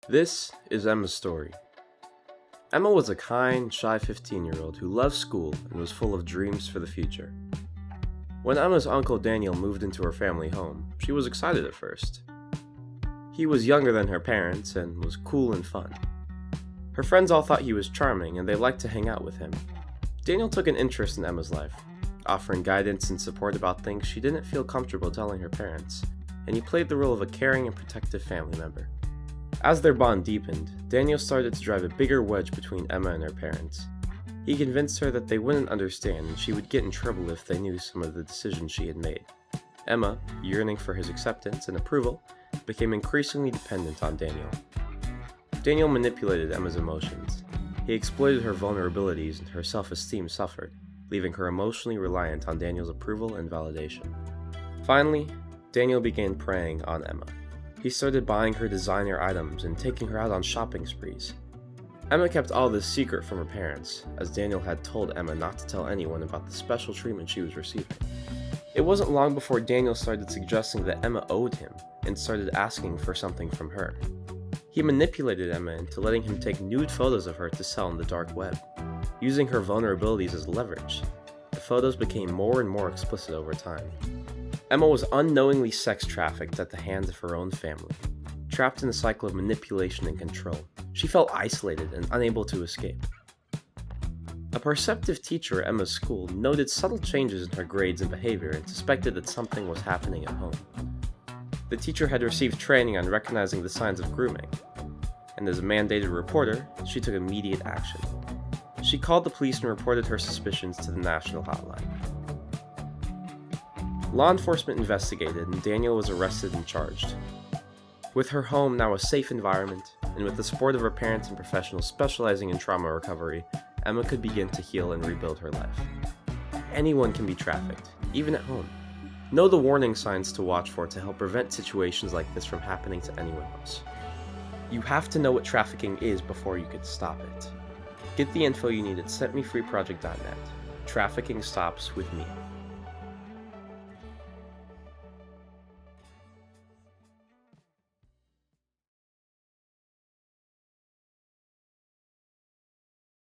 This is Emma's story. Emma was a kind, shy 15-year-old who loved school and was full of dreams for the future. When Emma's uncle Daniel moved into her family home, she was excited at first. He was younger than her parents and was cool and fun. Her friends all thought he was charming and they liked to hang out with him. Daniel took an interest in Emma's life, offering guidance and support about things she didn't feel comfortable telling her parents, and he played the role of a caring and protective family member. As their bond deepened, Daniel started to drive a bigger wedge between Emma and her parents. He convinced her that they wouldn't understand and she would get in trouble if they knew some of the decisions she had made. Emma, yearning for his acceptance and approval, became increasingly dependent on Daniel. Daniel manipulated Emma's emotions. He exploited her vulnerabilities and her self-esteem suffered, leaving her emotionally reliant on Daniel's approval and validation. Finally, Daniel began preying on Emma. He started buying her designer items and taking her out on shopping sprees. Emma kept all this secret from her parents, as Daniel had told Emma not to tell anyone about the special treatment she was receiving. It wasn't long before Daniel started suggesting that Emma owed him and started asking for something from her. He manipulated Emma into letting him take nude photos of her to sell on the dark web. Using her vulnerabilities as leverage, the photos became more and more explicit over time. Emma was unknowingly sex trafficked at the hands of her own family. Trapped in a cycle of manipulation and control, she felt isolated and unable to escape. A perceptive teacher at Emma's school noted subtle changes in her grades and behavior and suspected that something was happening at home. The teacher had received training on recognizing the signs of grooming, and as a mandated reporter, she took immediate action. She called the police and reported her suspicions to the national hotline. Law enforcement investigated and Daniel was arrested and charged. With her home now a safe environment, and with the support of her parents and professionals specializing in trauma recovery, Emma could begin to heal and rebuild her life. Anyone can be trafficked, even at home. Know the warning signs to watch for to help prevent situations like this from happening to anyone else. You have to know what trafficking is before you can stop it. Get the info you need at setmefreeproject.net. Trafficking stops with me.